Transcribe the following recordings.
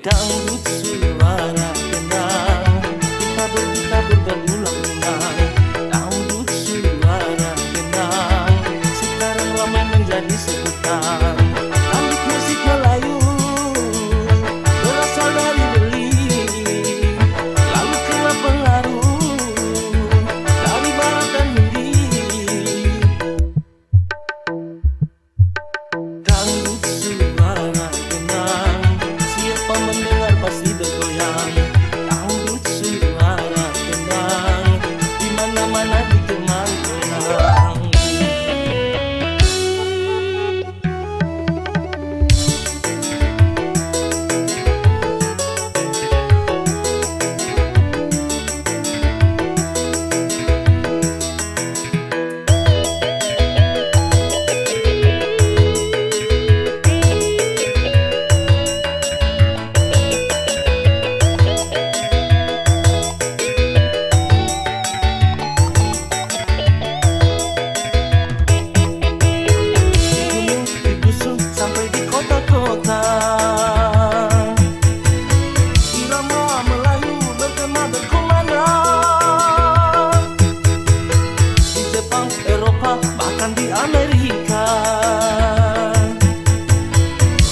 Dangdut suara tenang, kita berulang-ulang. Dangdut suara tenang, sekarang ramai menjadi sebutan. Dangdut musik Melayu berasal dari Beli, lalu kena pengaruh dari Barat dan Hindi. Dangdut suara tenang, siapa mendengar pasti bergoyang. Dangdut suara tenang, di mana-mana digemari orang. Sampai di kota-kota, irama Melayu bergema berkumandang. Di Jepang, Eropa, bahkan di Amerika,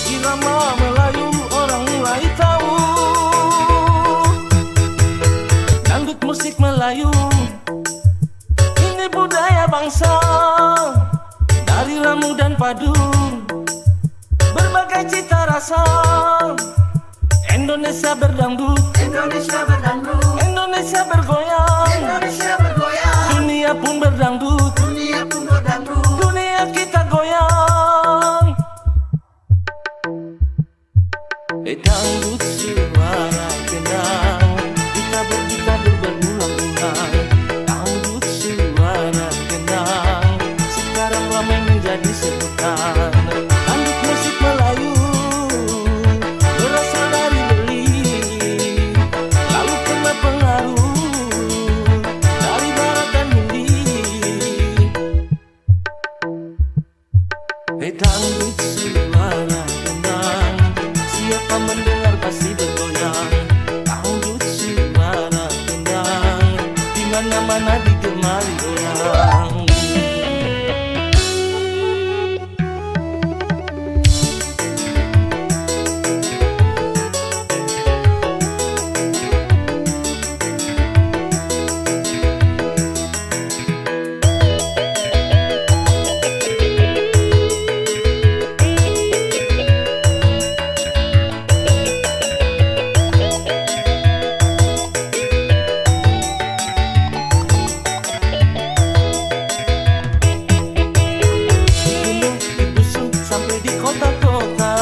irama Melayu orang mulai tahu. Dangdut musik Melayu ini budaya bangsa, dari Lamu dan Padu, berbagai cita rasa. Indonesia berdangdut, Indonesia berdangdut, Indonesia bergoyang, Indonesia bergoyang, dunia pun berdangdut, dunia pun berdangdut. dunia kita goyang. Dangdut suara tenang, kita berulang-ulang. Dangdut suara tenang, sekarang ramai menjadi sebutan. Dangdut musik Melayu berasal dari Beli, lalu kena pengaruh dari Barat dan Hindi. Dangdut suara tenang, siapa mendengar pasti bergoyang. Dangdut suara tenang, di mana-mana digemari orang. Sampai di kota-kota,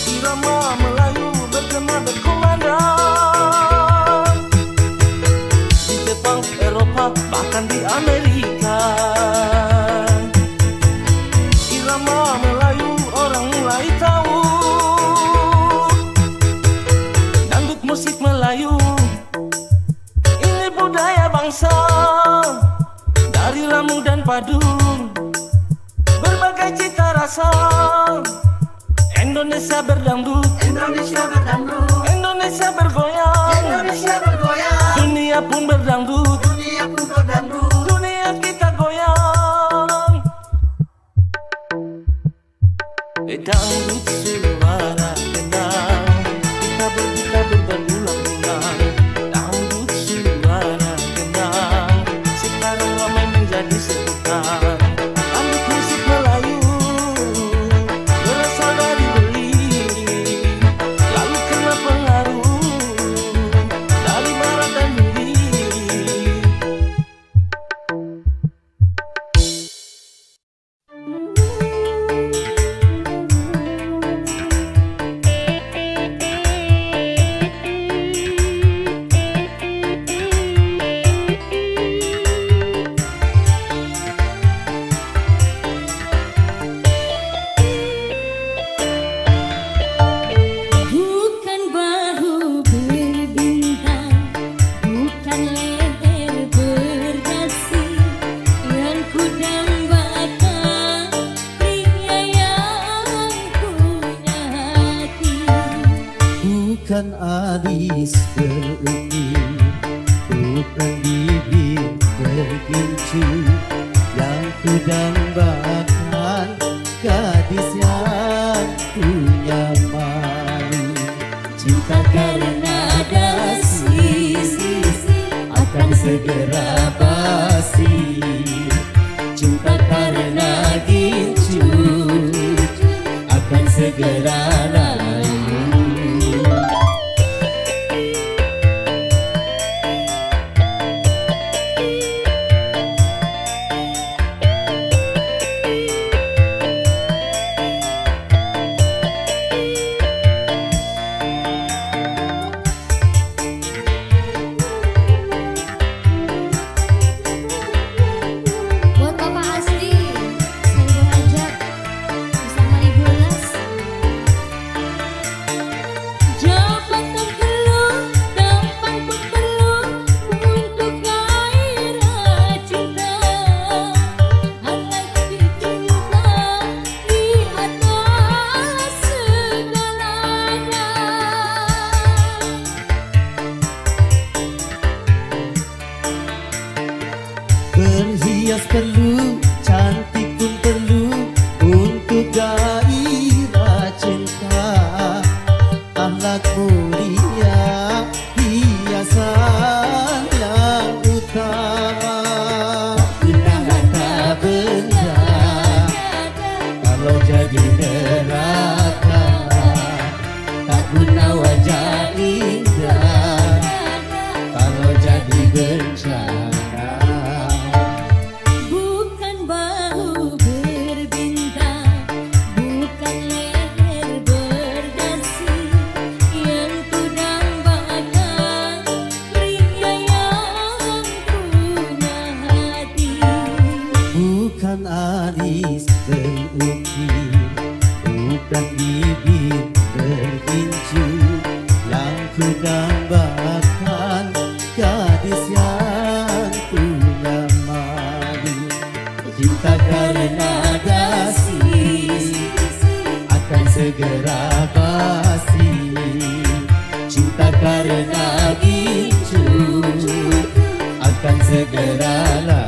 irama Melayu bergema berkumandang. Di Jepang, Eropa, bahkan di Amerika, irama Melayu orang mulai tahu. Dangdut musik Melayu ini budaya bangsa, dari Lamu dan Padu, berbagai cita rasa. Indonesia berdangdut, Indonesia berdangdut, Indonesia bergoyang, Indonesia bergoyang, dunia pun berdangdut, dunia pun berdangdut. dunia kita goyang. Dangdut suara tenang, kita berulang-ulang. Dangdut suara tenang, sekarang ramai menjadi sebutan. Dangdut musik Melayu berasal dari Beli, lalu kena pengaruh dari Barat dan Hindi. Bukan alis berukir, bukan bibir bergincu, yang ku dambakan gadis yang punya malu. Cinta karena dasi akan segera basi, cinta karena gincu akan segera layu. Buat Bapak Asli, saya ajak bersama Ibu Las. Jabatan perlu, tampan pun perlu untuk gairah cinta. Alat dicinta di atas segalanya. Berhias perlu, cantik pun perlu untuk gairah cinta. Akhlak mulia, hiasan yang utama. Guna harta benda kalau jadi neraka. Tak guna wajah indah kalau jadi bencana. Bukan bahu berbintang, bukan leher berdasi, yang ku dambakan pria yang punya hati. Bukan alis berukir, bukan bibir bergincu, yang ku dambakan gadis yang punya malu. Cinta karena dasi akan segera basi, cinta karena gincu akan segera layu.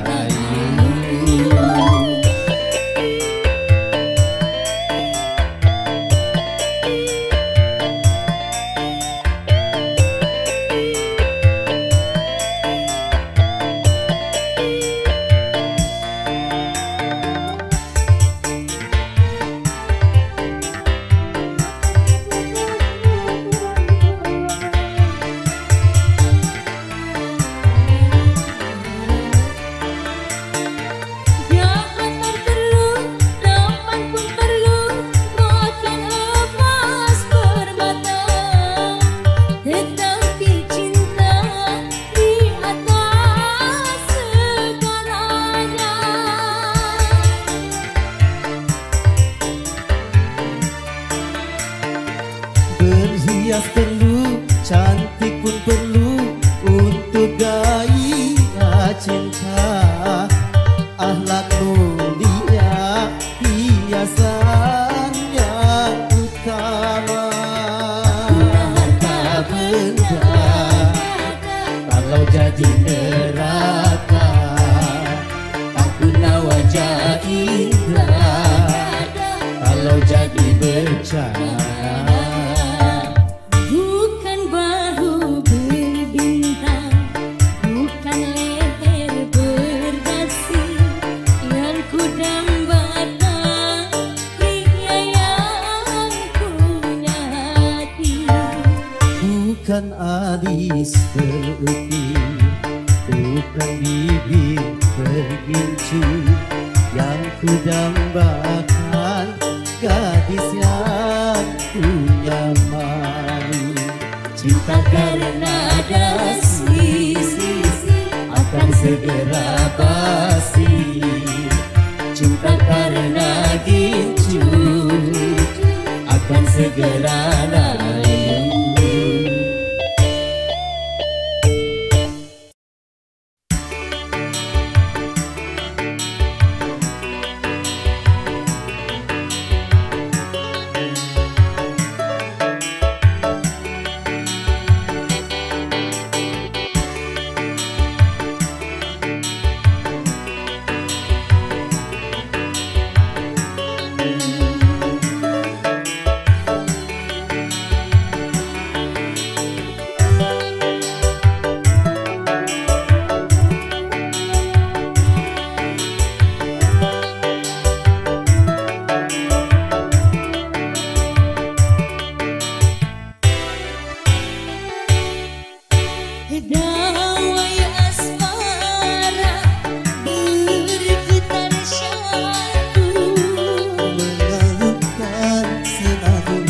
Jabatan perlu, tampan pun perlu, bahkan emas permata. Tetapi cinta di atas segalanya. Berhias perlu, cantik pun perlu untuk gairah cinta. Akhlak mulia, hiasan yang utama. Guna harta benda kalau jadi neraka. Tak guna wajah indah kalau jadi bencana. Bukan bahu berbintang, bukan leher berdasi, yang ku dambakan pria yang punya hati. Bukan alis berukir, bukan bibir bergincu, yang ku dambakan gadis yang punya malu. Cinta karena dasi akan segera basi, cinta karena gincu akan segera layu. Gawai asmara bergetar syadu mengalunkan senandung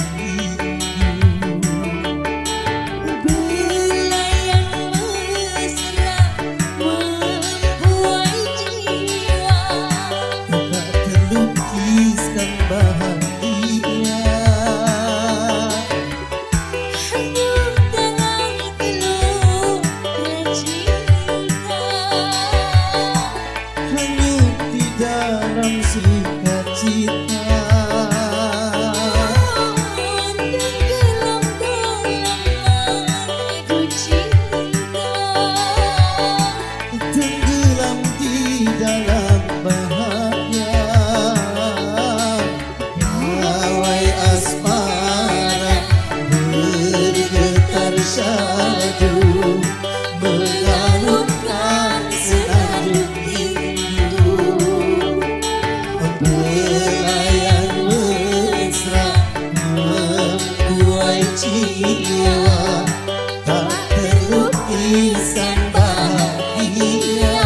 belayang mesra membuai jiwa tak terlukiskan bahagia hanyut dalam gelora cinta hanyut di dalam sukacita tenggelam dalam lagu cinta tenggelam di dalam bahagia gawai asmara bergetar syadu mengalunkan senandung rindu belayang mesra membuai jiwa tak terlukiskan bahagia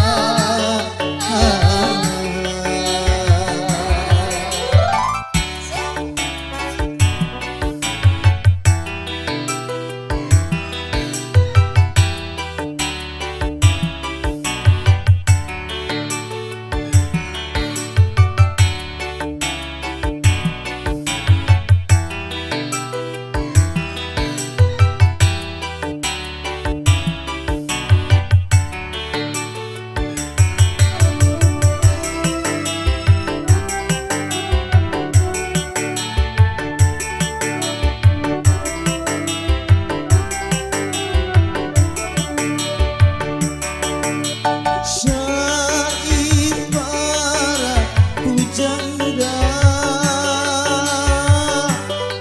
syair para pujangga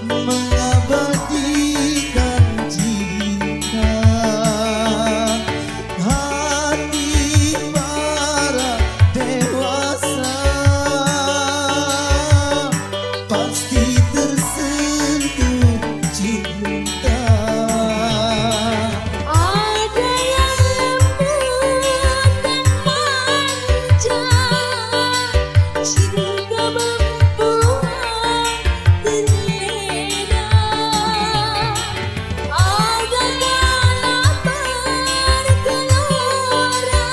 mengabadikan cinta hati para dewasa pasti tersentuh cinta. ada yang lembut dan manja cinta membuat terlena ada kala bergelora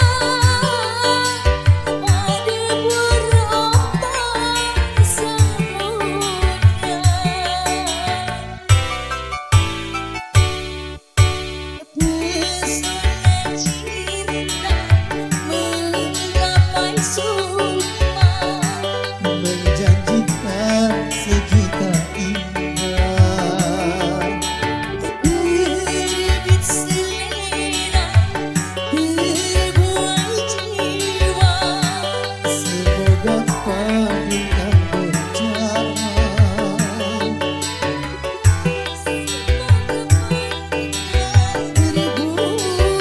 ada berombak samudra pesona cinta menggapai sumpah menjanjikan sejuta indah berbit selera berbuai jiwa semoga panjang berjalan semoga berbuai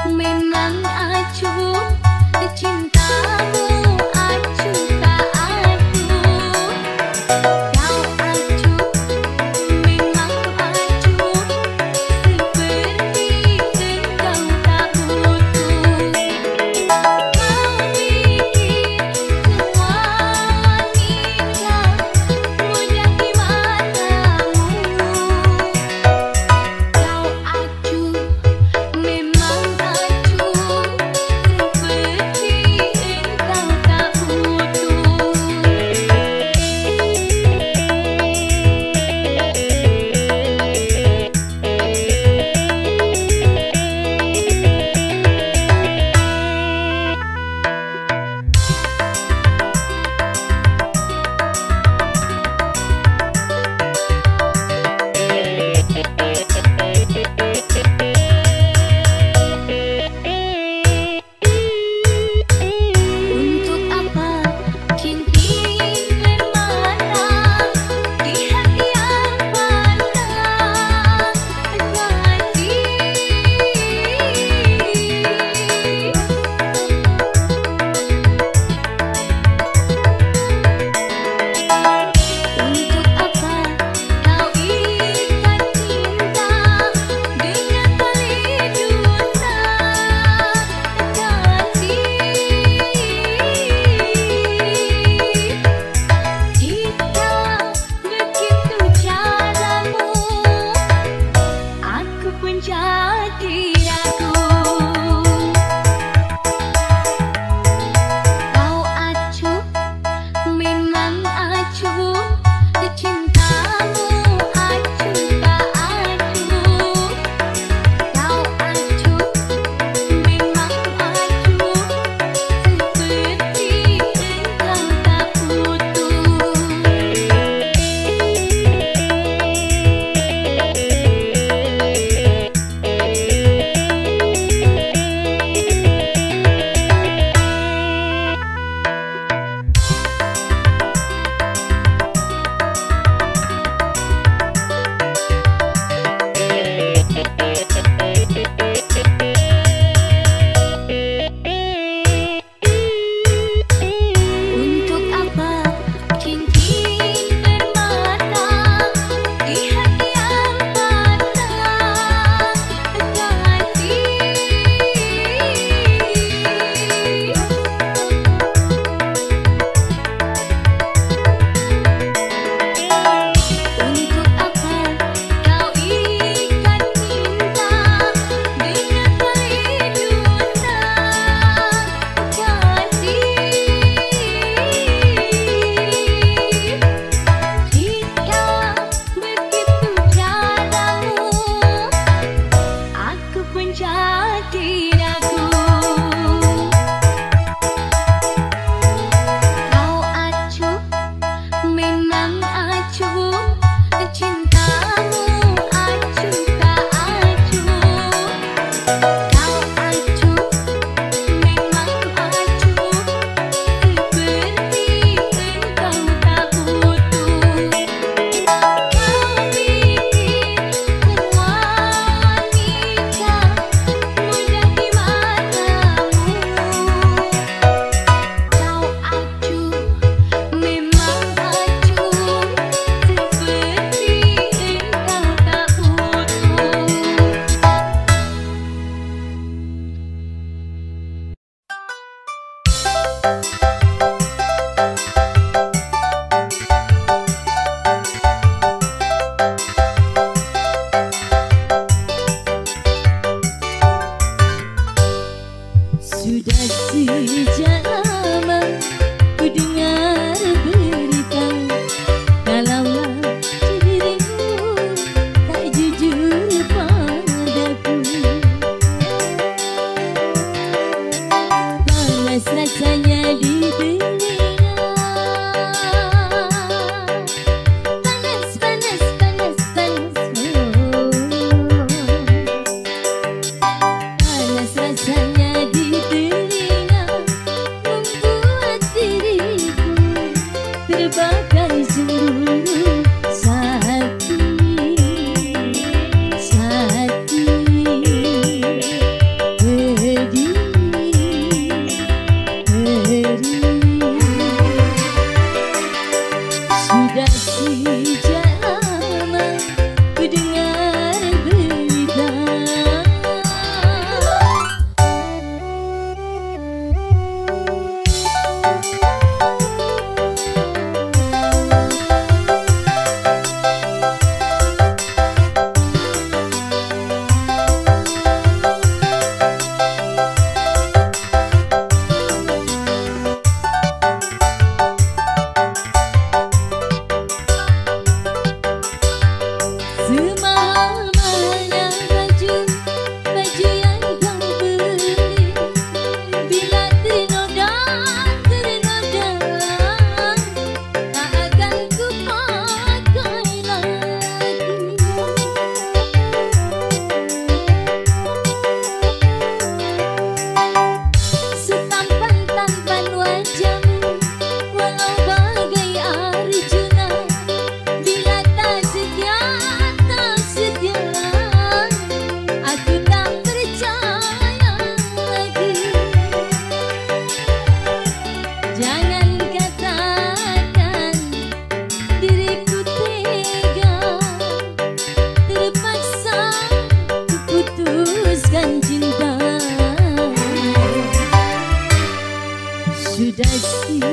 Memang acuh cintamu acuh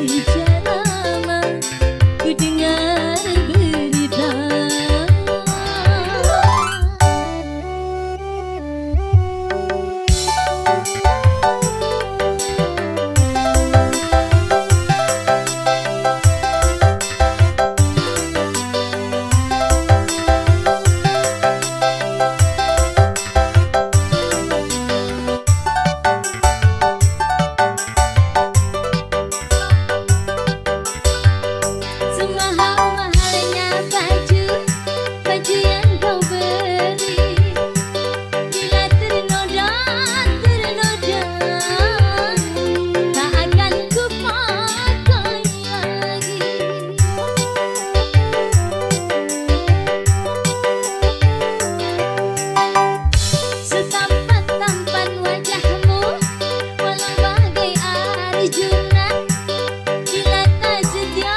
sejak lama ku dengar berita. Semahal-mahalnya baju yang kau beli, bila ternoda, tak akan ku pakai lagi. Setampan-tampan wajahmu, walau bagai Arjuna, bila tak setia,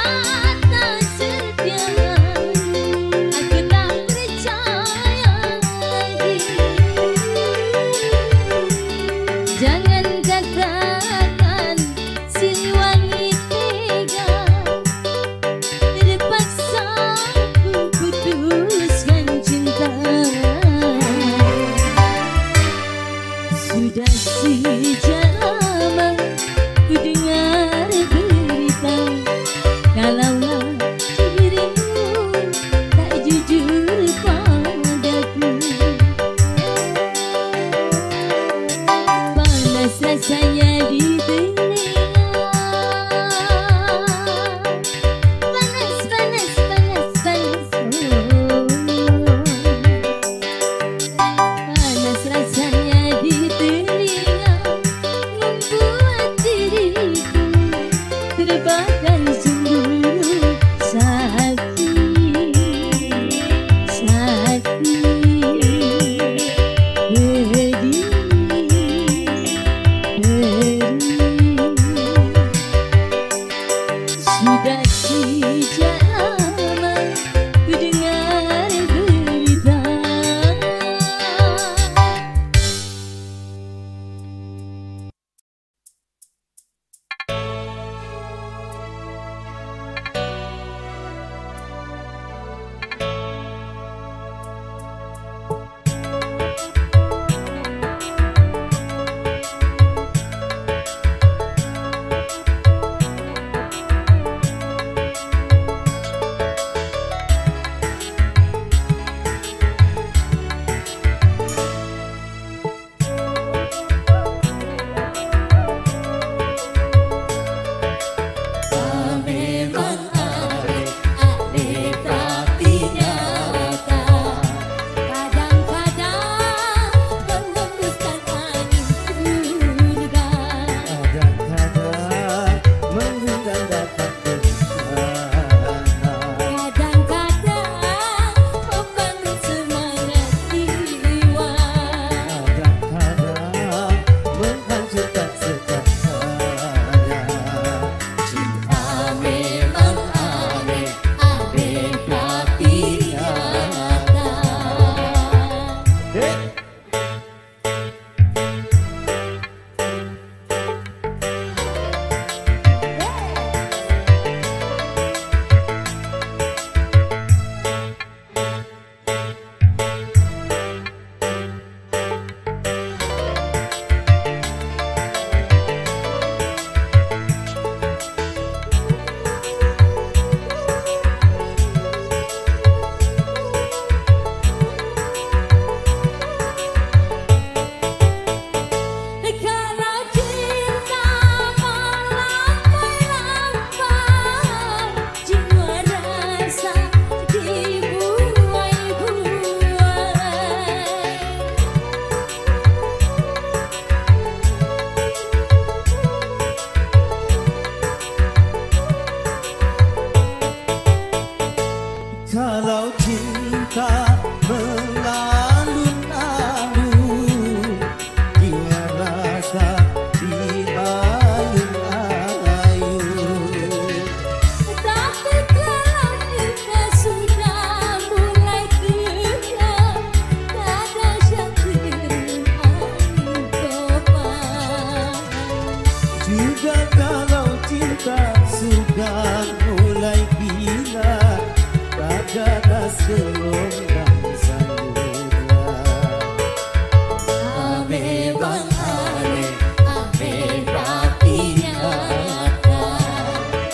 aku tak percaya lagi. Jangan katakan Siliwangi tega, terpaksa ku putuskan cinta. Sudah sejak lama ku dengar berita, kalaulah dirimu tak jujur padaku. Panas rasanya di telinga, panas, panas, panas, panas, oh. Panas rasanya di telinga, membuat diriku terbakar cemburu. Sakit, sakit, pedih, pedih. Sudah sejak lama ku dengar berita. sudah mulai gila, tak ganas gelombang samudra. Ame bang ame, ame rapi nyata.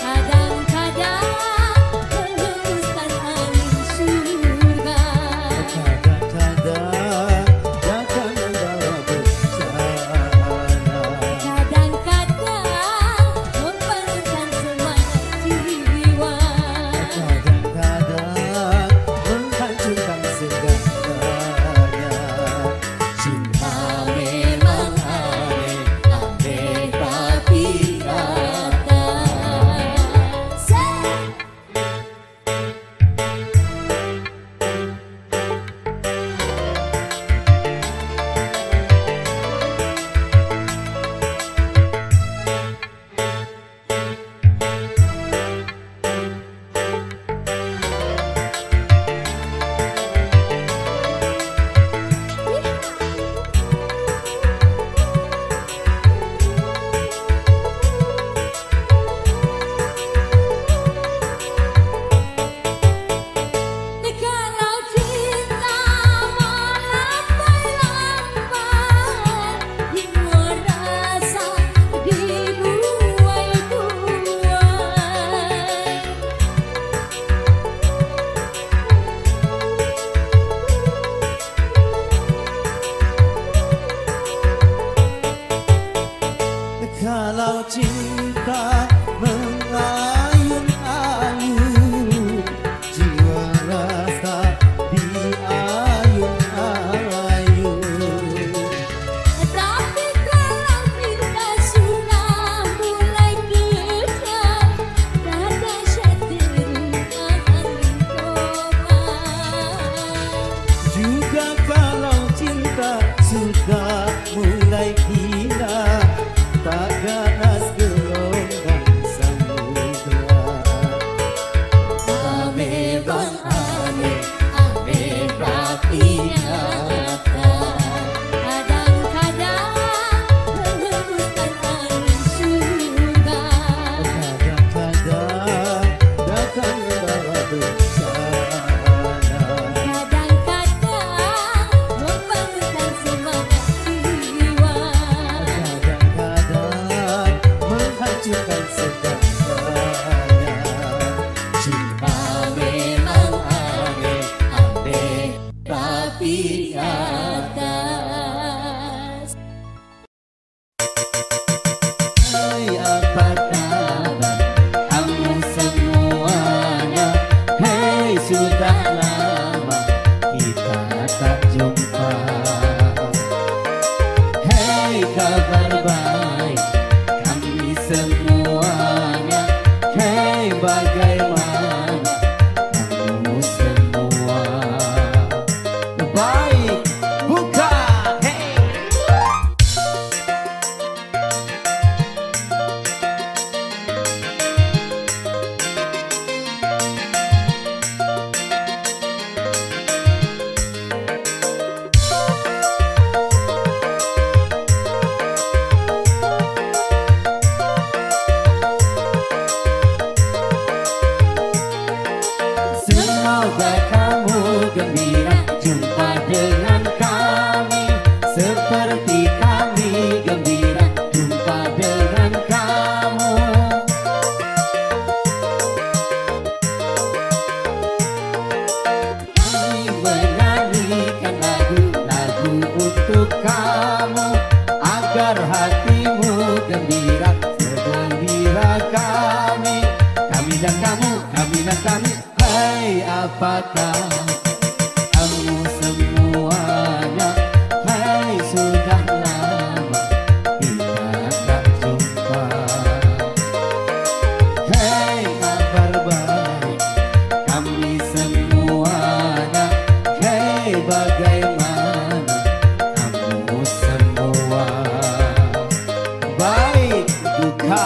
Kadang-kadang menghembuskan angin surga. Kadang-kadang datang membawa bencana. Kadang-kadang membangunkan semangat jiwa. Kadang-kadang menghancurkan segalanya. Cinta Memang aneh, aneh tapi nyata. Kalau cinta melambai-lambai, hingga rasa dibuai-buai. kalau cinta mengayun-ayun, jiwa rasa diayun-ayun. Tapi kalau cinta sudah mulai kejam, dada seteru angin topan. Juga kalau cinta sudah mulai gila, tak ganas gelombang samudra. Ame bang ame, ame rapi nyata. Kadang-kadang menghembuskan angin surga. Kadang-kadang datang membawa bencana. Kadang-kadang membangunkan semangat jiwa. Kadang-kadang menghancurkan segalanya. Cinta Memang aneh, aneh tapi nyata. Hai apa kabar kamu semuanya? Hei sudah lama kita tak jumpa. Hei kabar baik kami semuanya. Hei bagaimana kamu semua? Baik buka. Hei. Semoga kamu gembira jumpa dengan kami, seperti kami gembira jumpa dengan kamu. Kami menyanyikan lagu-lagu untuk kamu, agar hatimu gembira segembira kami. Kami dan kamu, kami dan kami. Hai apakah kamu semuanya? Hai sudah lama kita tak jumpa. Hei kabar baik kami semuanya. Hei bagaimana kamu semua? Baik duka.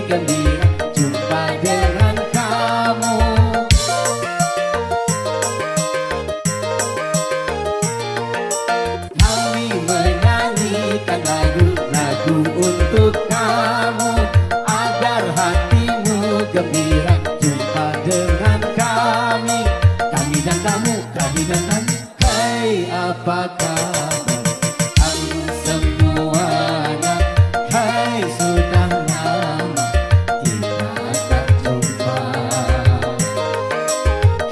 gembira jumpa dengan kamu. Kami menyanyikan lagu-lagu untuk kamu agar hatimu gembira jumpa dengan kami. Kami dan kamu, kami dan kamu. Hei, apa kabar kamu semuanya? Hei, sudah lama kita tak jumpa.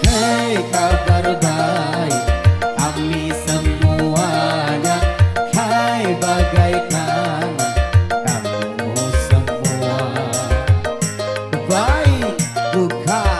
Hei, kabar baik kami semuanya. Hai, bagaikan kamu semua. Baik, bukan.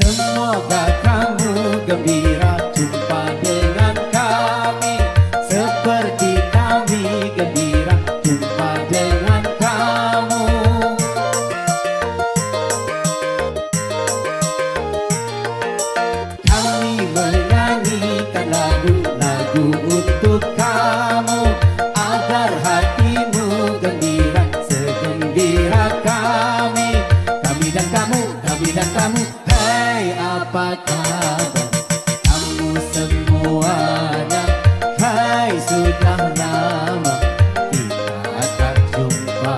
Semoga kamu gembira jumpa dengan kami, seperti kami gembira jumpa dengan kamu. Kami menyanyikan lagu-lagu untuk kamu agar hatimu gembira segembira kami. Kami dan kamu, kami dan kamu. Hai, apa kabar kamu semuanya? Hai, sudah lama kita tak jumpa.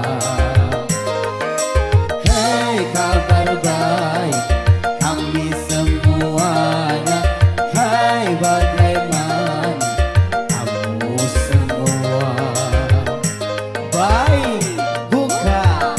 Hei, kabar baik kami semuanya. Hai, bagaimana kamu semua? Baik, bukan.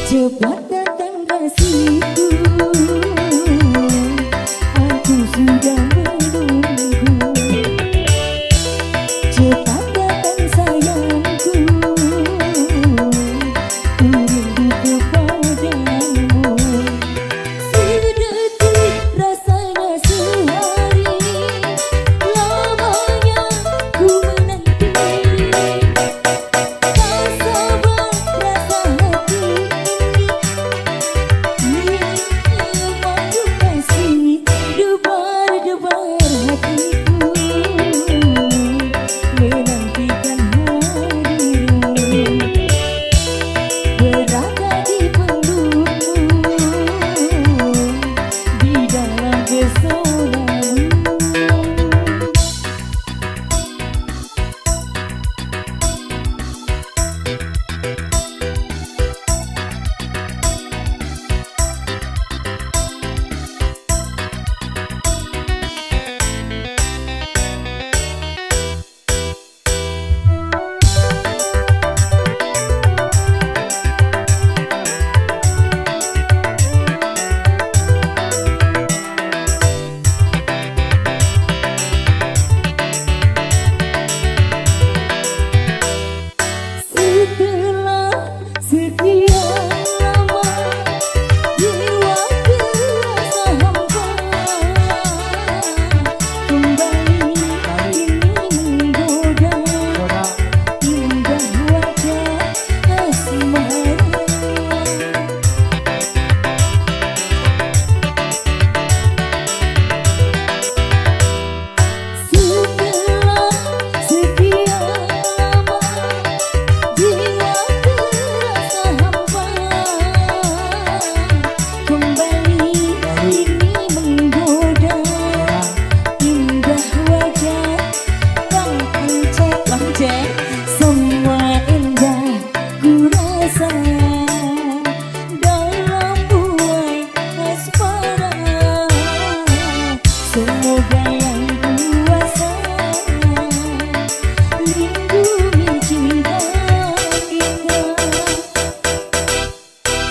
Cepat datang kasihku, aku sudah menunggu. Cepat datang sayangku, ku rindu kepadamu. Sedetik rasanya sehari, lamanya ku menanti. Tak sabar rasa hati ini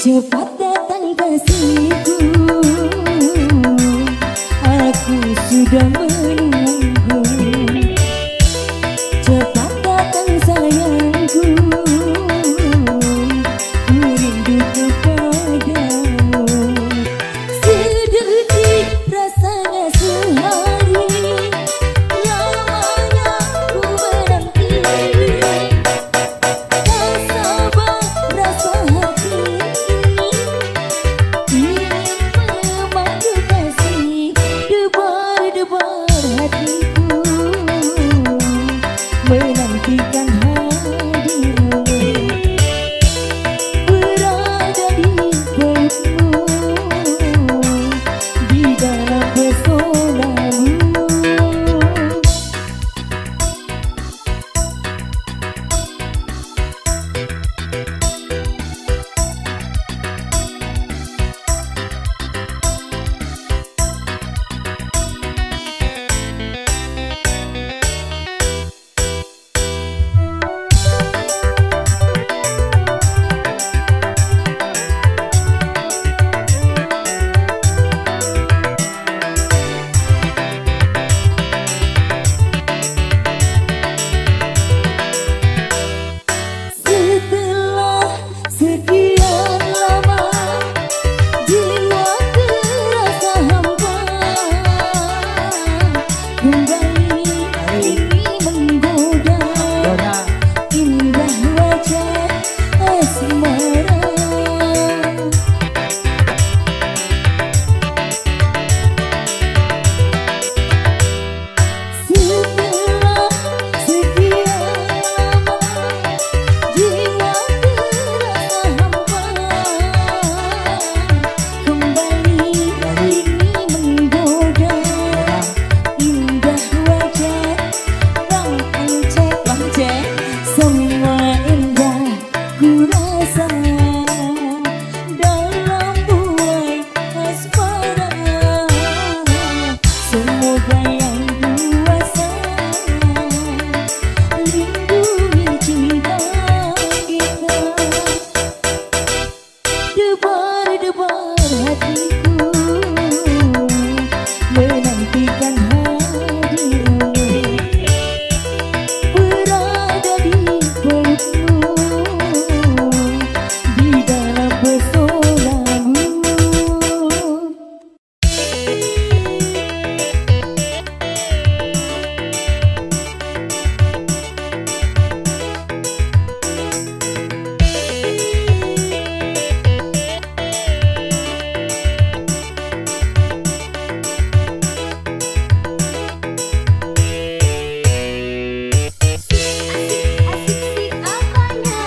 Cepat datang kasihku, aku sudah menunggu. Cepat datang sayangku, ku rindu kepadamu. Sedikit rasanya sehari, lamanya ku menanti. Tak sabar rasa hati ini, memanggil kasih. Debar-debar hatiku menantikan hadirmu. Berada di pelukmu, di dalam pesonamu. Setelah sekian lama jiwa terasa hampa, kembali ini menggoda indah wajah asmara. Setelah sekian lama jiwa terasa hampa, kembali ini menggoda indah wajah Bang Encek. Semua indah ku rasa dalam buai asmara. Semoga yang kuasa lindungi cinta kita. Debar-debar hatiku menantikan hadirmu. Berada di pelukmu, di dalam pesonamu. Asik-asik apanya,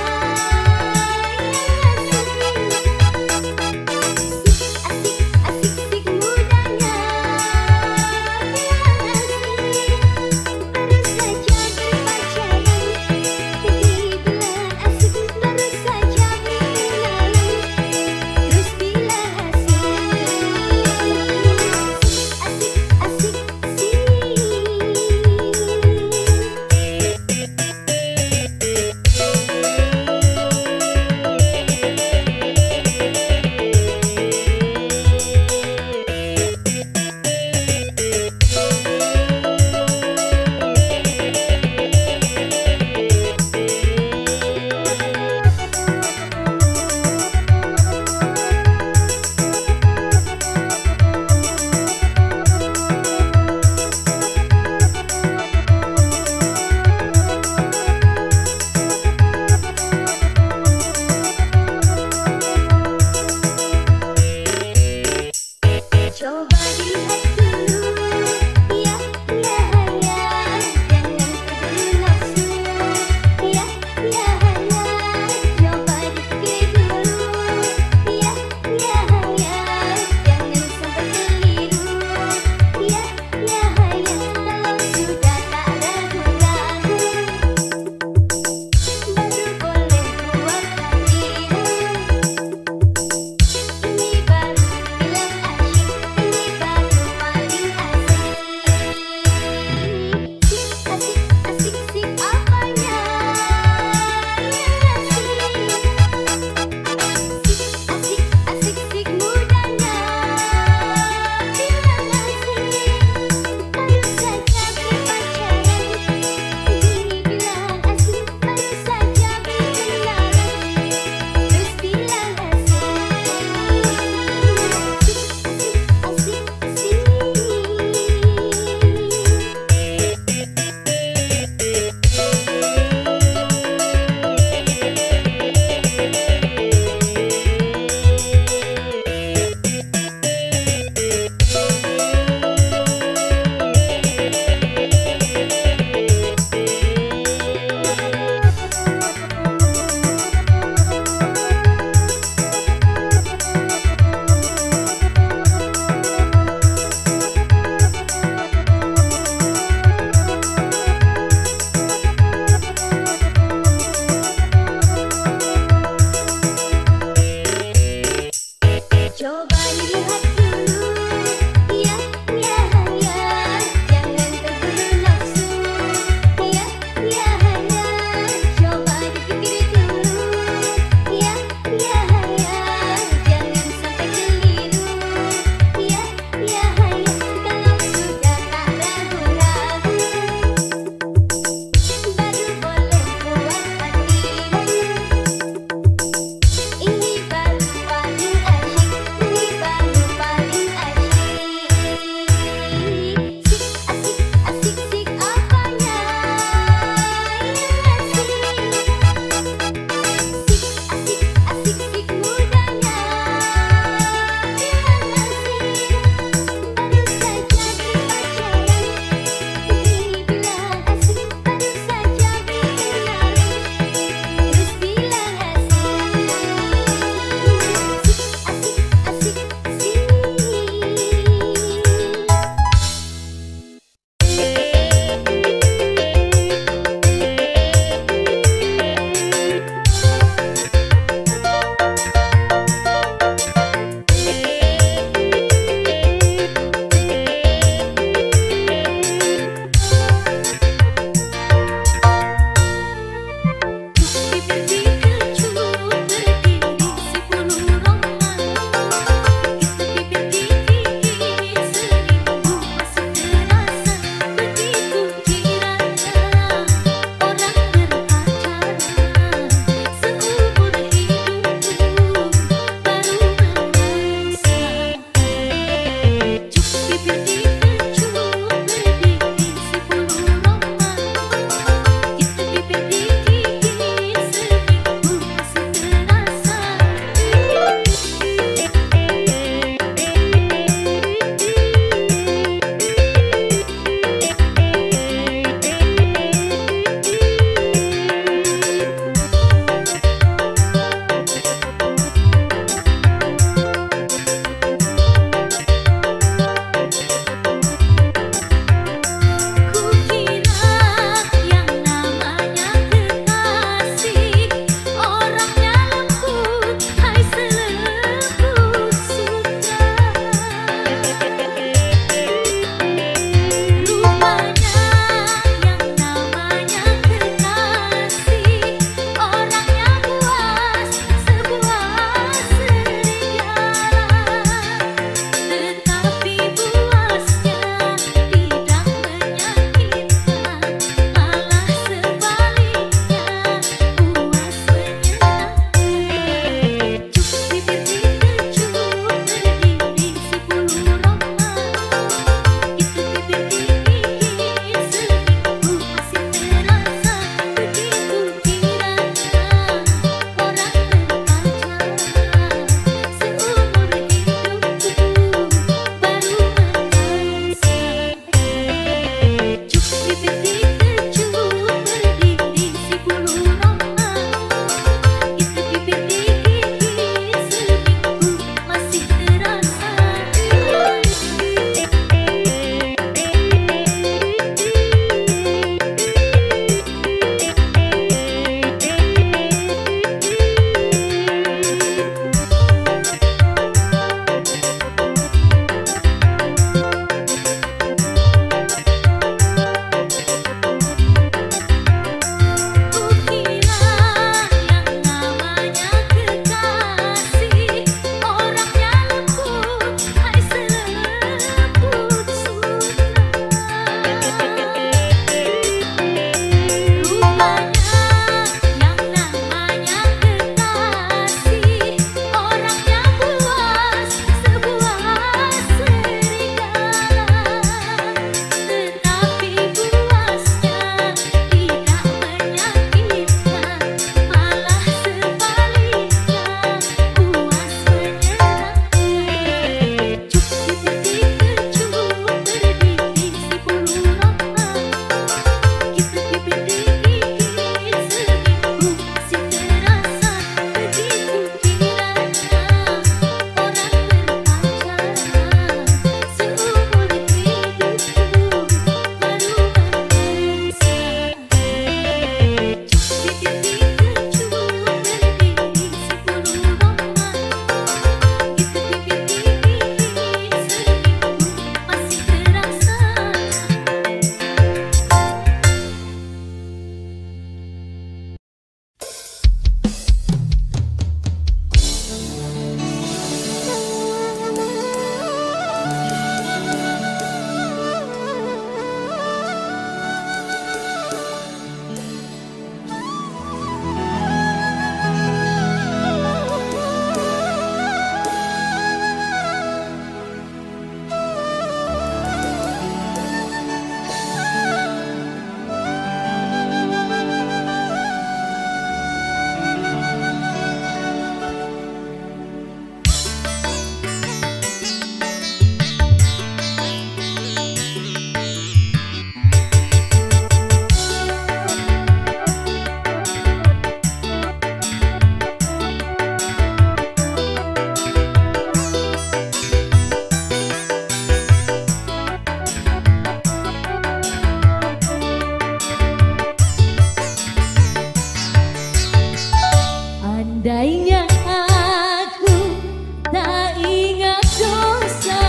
tak ingat dosa,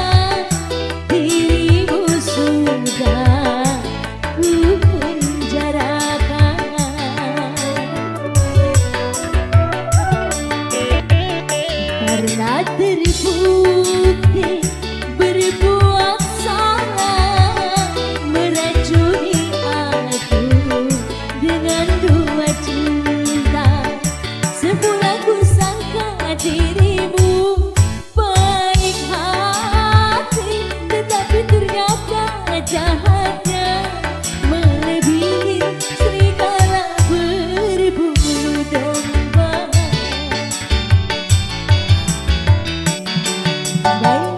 dirimu sudah ku penjarakan. Karena terbukti berbuat salah, meracuni aku dengan dua cinta. Semula ku sangka dirimu baik hati, tetapi ternyata jahatnya melebihi serigala berbulu domba. Baik